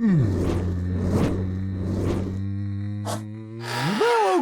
Well,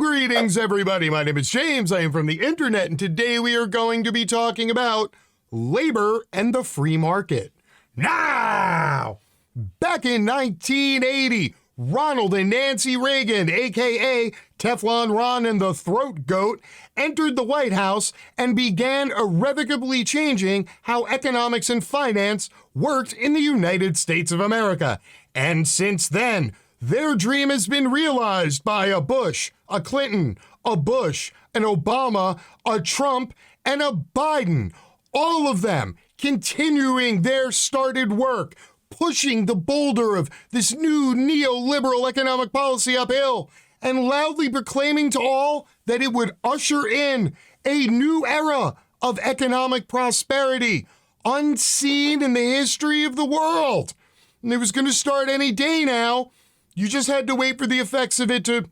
greetings, everybody. My name is James. I am from the internet, and today we are going to be talking about labor and the free market. Now, back in 1980, Ronald and Nancy Reagan, aka Teflon Ron and the Throat Goat, entered the White House and began irrevocably changing how economics and finance worked in the United States of America. And since then, their dream has been realized by a Bush, a Clinton, a Bush, an Obama, a Trump, and a Biden. All of them continuing their started work, pushing the boulder of this new neoliberal economic policy uphill, and loudly proclaiming to all that it would usher in a new era of economic prosperity, unseen in the history of the world. And it was going to start any day now. You just had to wait for the effects of it to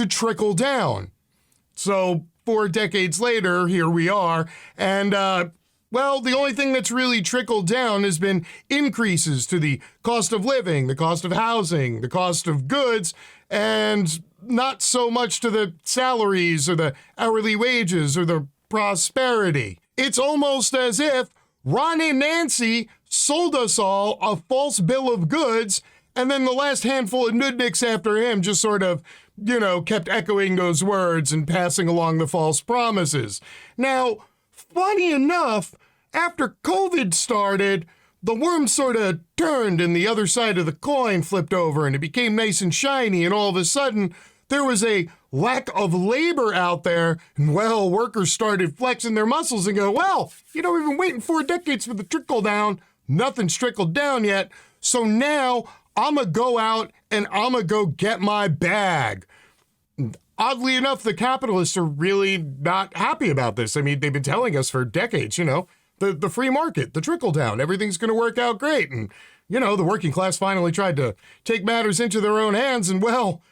trickle down. So 4 decades later, here we are, and well, the only thing that's really trickled down has been increases to the cost of living, the cost of housing, the cost of goods, and not so much to the salaries or the hourly wages or the prosperity. It's almost as if Ron and Nancy sold us all a false bill of goods, and then the last handful of nudniks after him just sort of, kept echoing those words and passing along the false promises. Now, funny enough, after COVID started, the worm sort of turned and the other side of the coin flipped over and it became nice and shiny, and all of a sudden there was a lack of labor out there, and well, workers started flexing their muscles and go, well, we've been waiting 4 decades for the trickle down. Nothing's trickled down yet. So now I'm going to go out and I'm going to go get my bag. Oddly enough, the capitalists are really not happy about this. I mean, they've been telling us for decades, the free market, the trickle down, everything's going to work out great. And, the working class finally tried to take matters into their own hands. And well,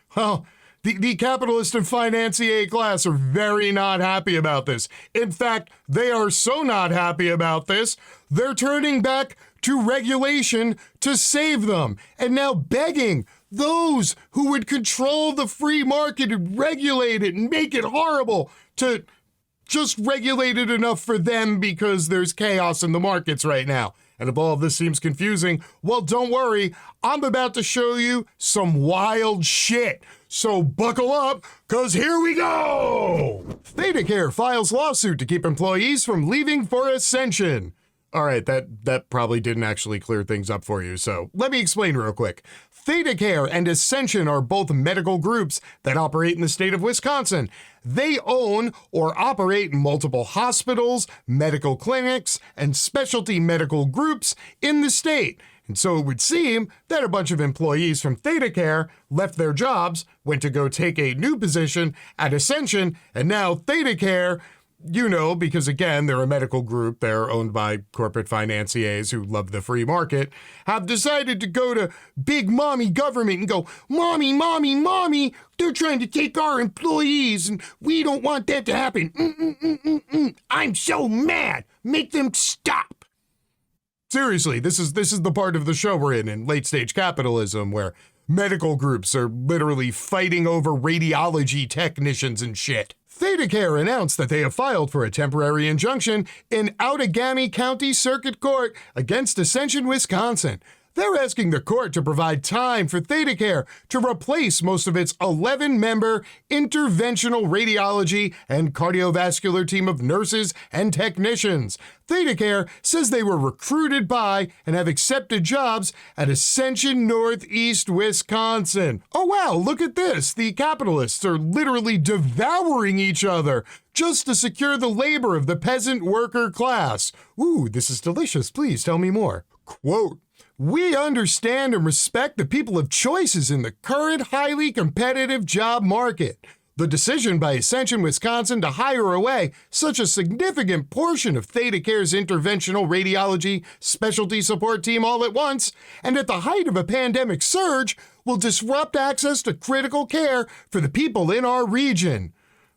the capitalist and financier class are very not happy about this. In fact, they are so not happy about this, they're turning back to regulation to save them, and now begging those who would control the free market and regulate it and make it horrible to just regulate it enough for them because there's chaos in the markets right now. And if all of this seems confusing, well, don't worry. I'm about to show you some wild shit. So buckle up, because here we go! ThedaCare files lawsuit to keep employees from leaving for Ascension. All right, that probably didn't actually clear things up for you, so let me explain real quick. ThedaCare and Ascension are both medical groups that operate in the state of Wisconsin. They own or operate multiple hospitals, medical clinics, and specialty medical groups in the state. And so it would seem that a bunch of employees from ThedaCare left their jobs, went to go take a new position at Ascension, and now ThedaCare, because again, they're a medical group, they're owned by corporate financiers who love the free market, have decided to go to big mommy government and go, mommy, mommy, mommy, they're trying to take our employees and we don't want that to happen. I'm so mad. Make them stop. Seriously, this is the part of the show we're in late stage capitalism, where medical groups are literally fighting over radiology technicians and shit. ThedaCare announced that they have filed for a temporary injunction in Outagamie County Circuit Court against Ascension, Wisconsin. They're asking the court to provide time for ThedaCare to replace most of its 11-member interventional radiology and cardiovascular team of nurses and technicians. ThedaCare says they were recruited by and have accepted jobs at Ascension, Northeast Wisconsin. Oh wow, look at this. The capitalists are literally devouring each other just to secure the labor of the peasant worker class. Ooh, this is delicious. Please tell me more. Quote, "We understand and respect the people of choices in the current highly competitive job market. The decision by Ascension, Wisconsin to hire away such a significant portion of ThedaCare's interventional radiology specialty support team all at once, and at the height of a pandemic surge, will disrupt access to critical care for the people in our region."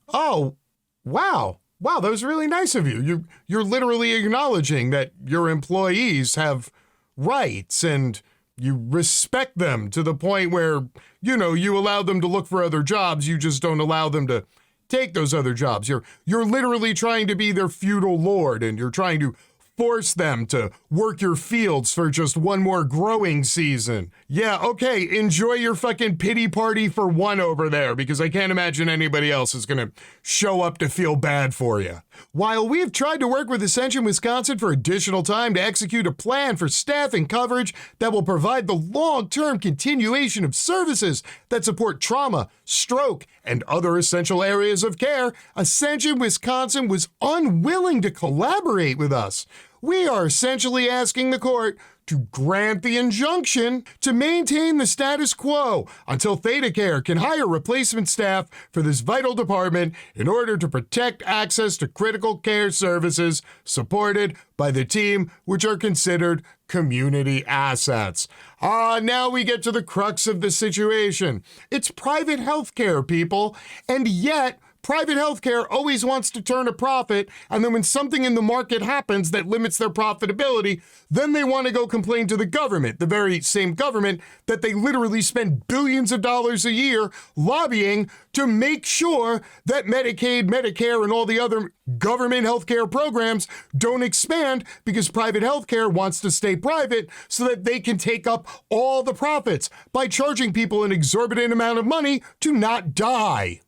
Oh, wow. Wow, that was really nice of you. You're literally acknowledging that your employees have rights and You respect them to the point where, you allow them to look for other jobs. You just don't allow them to take those other jobs. You're literally trying to be their feudal lord, and you're trying to force them to work your fields for just one more growing season. Yeah, okay, enjoy your fucking pity party for one over there, because I can't imagine anybody else is gonna show up to feel bad for you. While we've tried to work with Ascension Wisconsin for additional time to execute a plan for staffing coverage that will provide the long-term continuation of services that support trauma, stroke, and other essential areas of care, Ascension Wisconsin was unwilling to collaborate with us. We are essentially asking the court to grant the injunction to maintain the status quo until ThedaCare can hire replacement staff for this vital department in order to protect access to critical care services supported by the team, which are considered community assets. Now we get to the crux of the situation. It's private healthcare, people, and yet private healthcare always wants to turn a profit, and then when something in the market happens that limits their profitability, then they want to go complain to the government, the very same government that they literally spend billions of dollars a year lobbying to make sure that Medicaid, Medicare, and all the other government healthcare programs don't expand because private healthcare wants to stay private so that they can take up all the profits by charging people an exorbitant amount of money to not die.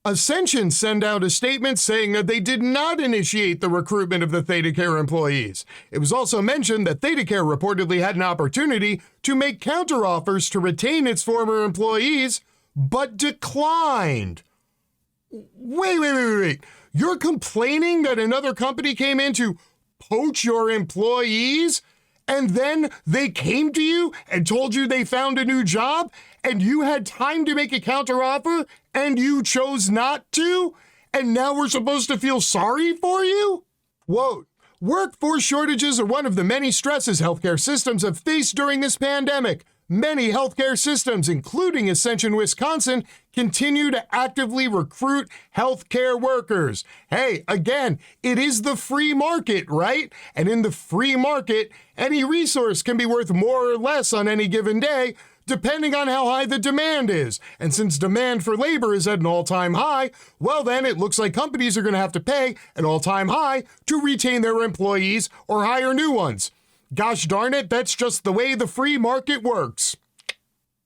Ascension sent out a statement saying that they did not initiate the recruitment of the ThedaCare employees. It was also mentioned that ThedaCare reportedly had an opportunity to make counteroffers to retain its former employees, but declined. Wait. You're complaining that another company came in to poach your employees? And then they came to you and told you they found a new job, and you had time to make a counteroffer, and you chose not to? And now we're supposed to feel sorry for you? Whoa. Workforce shortages are one of the many stresses healthcare systems have faced during this pandemic. Many healthcare systems, including Ascension Wisconsin, continue to actively recruit healthcare workers. Hey, again, it is the free market, right? And in the free market, any resource can be worth more or less on any given day, depending on how high the demand is. And since demand for labor is at an all-time high, well then it looks like companies are going to have to pay an all-time high to retain their employees or hire new ones. Gosh darn it, that's just the way the free market works.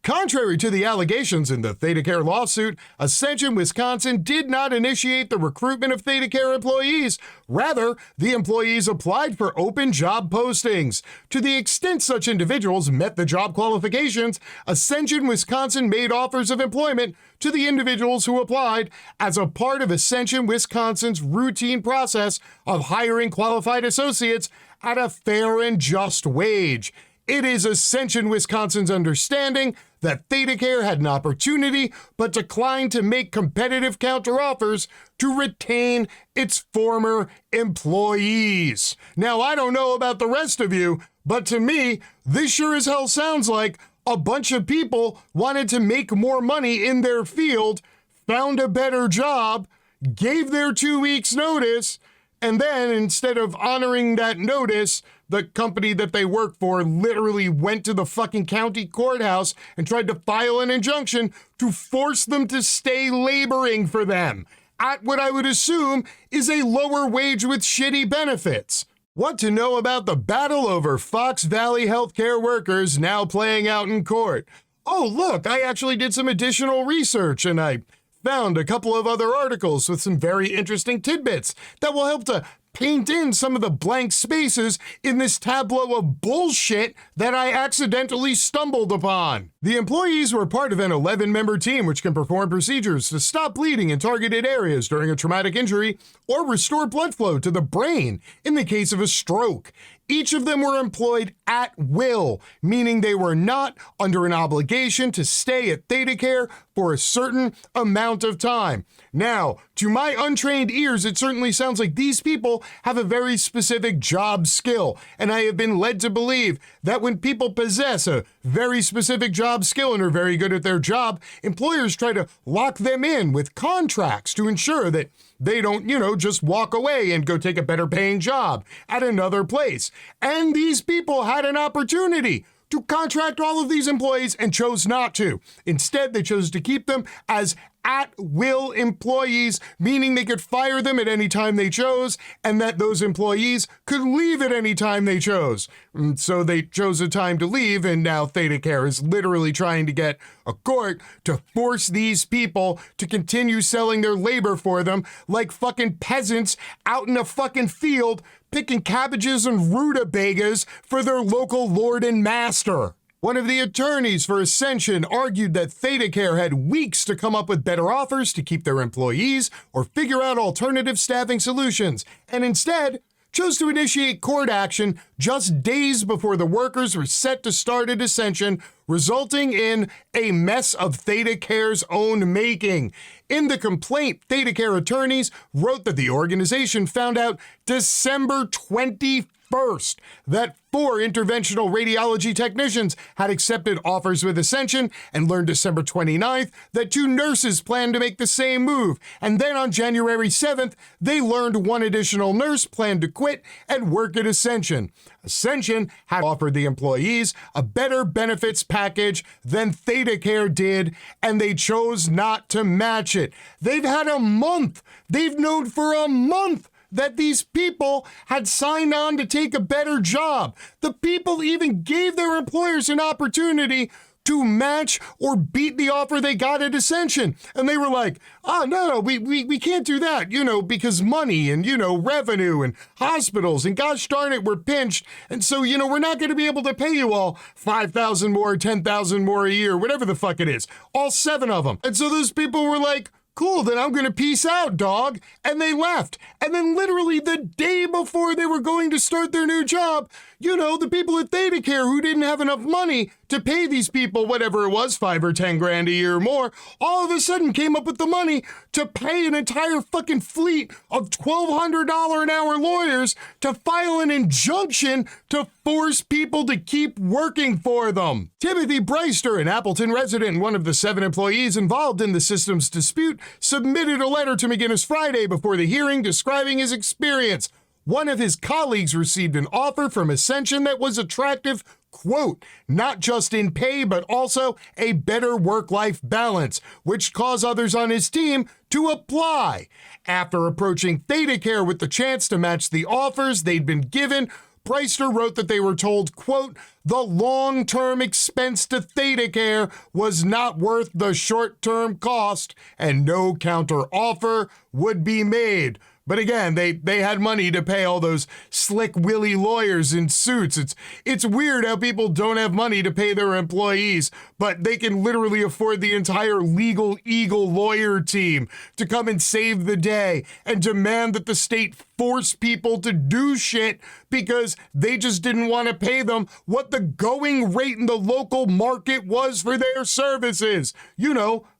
Contrary to the allegations in the ThedaCare lawsuit, Ascension Wisconsin did not initiate the recruitment of ThedaCare employees. Rather, the employees applied for open job postings. To the extent such individuals met the job qualifications, Ascension Wisconsin made offers of employment to the individuals who applied as a part of Ascension Wisconsin's routine process of hiring qualified associates at a fair and just wage. It is Ascension Wisconsin's understanding that ThedaCare had an opportunity but declined to make competitive counteroffers to retain its former employees. Now, I don't know about the rest of you, but to me, this sure as hell sounds like a bunch of people wanted to make more money in their field, found a better job, gave their 2 weeks notice, and then instead of honoring that notice, the company that they work for literally went to the fucking county courthouse and tried to file an injunction to force them to stay laboring for them at what I would assume is a lower wage with shitty benefits. What to know about the battle over Fox Valley healthcare workers now playing out in court? Oh, look, I actually did some additional research and I found a couple of other articles with some very interesting tidbits that will help to paint in some of the blank spaces in this tableau of bullshit that I accidentally stumbled upon. The employees were part of an 11-member team which can perform procedures to stop bleeding in targeted areas during a traumatic injury or restore blood flow to the brain in the case of a stroke. Each of them were employed at will, meaning they were not under an obligation to stay at ThedaCare for a certain amount of time. Now, to my untrained ears, it certainly sounds like these people have a very specific job skill, and I have been led to believe that when people possess a very specific job skill and are very good at their job, employers try to lock them in with contracts to ensure that they don't, just walk away and go take a better paying job at another place. And these people had an opportunity to contract all of these employees and chose not to. Instead, they chose to keep them as at-will employees, meaning they could fire them at any time they chose, and that those employees could leave at any time they chose. And so they chose a time to leave, and now ThedaCare is literally trying to get a court to force these people to continue selling their labor for them like fucking peasants out in a fucking field picking cabbages and rutabagas for their local lord and master. One of the attorneys for Ascension argued that ThedaCare had weeks to come up with better offers to keep their employees or figure out alternative staffing solutions, and instead chose to initiate court action just days before the workers were set to start at Ascension, resulting in a mess of ThedaCare's own making. In the complaint, ThedaCare attorneys wrote that the organization found out December 21st that 4 interventional radiology technicians had accepted offers with Ascension, and learned December 29th that 2 nurses planned to make the same move. And then on January 7th, they learned 1 additional nurse planned to quit and work at Ascension. Ascension had offered the employees a better benefits package than ThedaCare did, and they chose not to match it. They've had a month. They've known for a month that these people had signed on to take a better job. The people even gave their employers an opportunity to match or beat the offer they got at Ascension. And they were like, oh, no, we can't do that, because money and, revenue and hospitals and gosh darn it, we're pinched. And so, we're not going to be able to pay you all $5,000 more, $10,000 more a year, whatever the fuck it is, all 7 of them. And so those people were like, cool, then I'm going to peace out, dog. And they left. And then literally the day before they were going to start their new job, the people at ThedaCare who didn't have enough money to pay these people whatever it was, $5 or $10 grand a year more, all of a sudden came up with the money to pay an entire fucking fleet of $1,200 an hour lawyers to file an injunction to force people to keep working for them. Timothy Breister, an Appleton resident and one of the 7 employees involved in the systems dispute, submitted a letter to McGinnis Friday before the hearing describing his experience. One of his colleagues received an offer from Ascension that was attractive, quote, not just in pay, but also a better work-life balance, which caused others on his team to apply. After approaching ThedaCare with the chance to match the offers they'd been given, Breister wrote that they were told, quote, the long-term expense to ThedaCare was not worth the short-term cost, and no counter-offer would be made. But again, they had money to pay all those slick willy lawyers in suits. It's weird how people don't have money to pay their employees, but they can literally afford the entire Legal Eagle lawyer team to come and save the day and demand that the state force people to do shit because they just didn't want to pay them what the going rate in the local market was for their services.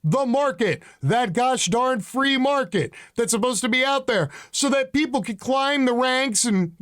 The market, that gosh darn free market that's supposed to be out there so that people can climb the ranks and,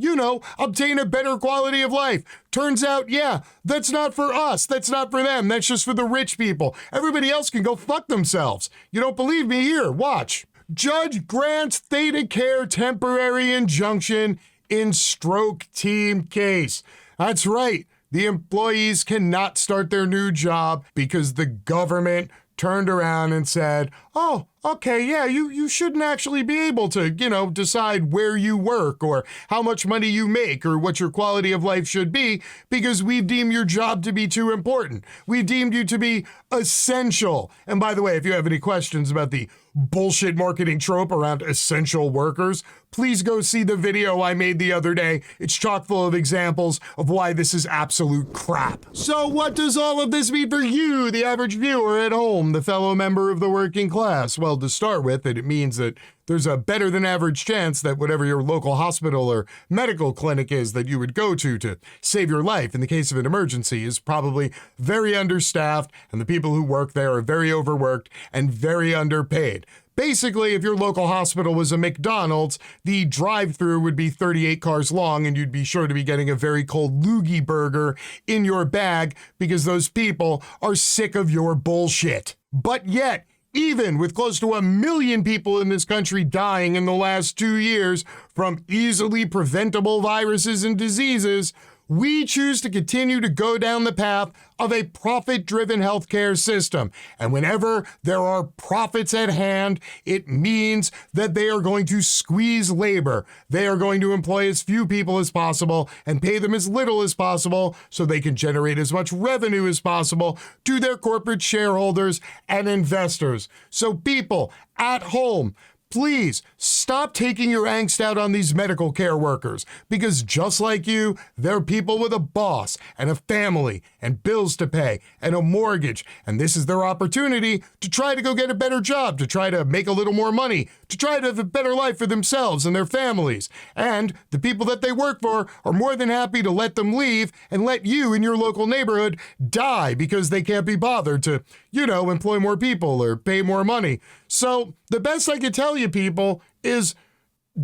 obtain a better quality of life. Turns out, yeah, that's not for us. That's not for them. That's just for the rich people. Everybody else can go fuck themselves. You don't believe me? Here, watch. Judge grants ThedaCare temporary injunction in stroke team case. That's right. The employees cannot start their new job because the government turned around and said, oh, okay, yeah, you shouldn't actually be able to, decide where you work or how much money you make or what your quality of life should be because we've deemed your job to be too important. We've deemed you to be essential. And by the way, if you have any questions about the bullshit marketing trope around essential workers, please go see the video I made the other day. It's chock full of examples of why this is absolute crap. So what does all of this mean for you, the average viewer at home, the fellow member of the working class? Well, to start with, it means that there's a better than average chance that whatever your local hospital or medical clinic is that you would go to save your life in the case of an emergency is probably very understaffed, and the people who work there are very overworked and very underpaid. Basically, if your local hospital was a McDonald's, the drive-thru would be 38 cars long and you'd be sure to be getting a very cold loogie burger in your bag because those people are sick of your bullshit. But yet, even with close to 1 million people in this country dying in the last 2 years from easily preventable viruses and diseases, We choose to continue to go down the path of a profit-driven healthcare system. And whenever there are profits at hand, it means that they are going to squeeze labor. They are going to employ as few people as possible and pay them as little as possible so they can generate as much revenue as possible to their corporate shareholders and investors. So people at home, please stop taking your angst out on these medical care workers, because just like you, they're people with a boss and a family and bills to pay and a mortgage, and this is their opportunity to try to go get a better job, to try to make a little more money, to try to have a better life for themselves and their families. And the people that they work for are more than happy to let them leave and let you in your local neighborhood die because they can't be bothered to, employ more people or pay more money. So the best I could tell you, people, is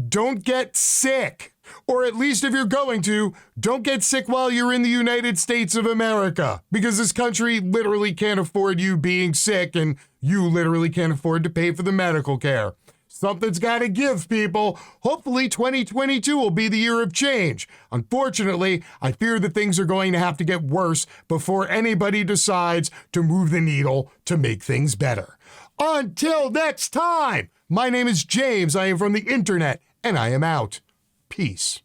don't get sick. Or at least if you're going to, don't get sick while you're in the United States of America, because this country literally can't afford you being sick, and you literally can't afford to pay for the medical care. Something's got to give, people. Hopefully 2022 will be the year of change. Unfortunately, I fear that things are going to have to get worse before anybody decides to move the needle to make things better. Until next time, my name is James. I am from the internet, and I am out. Peace.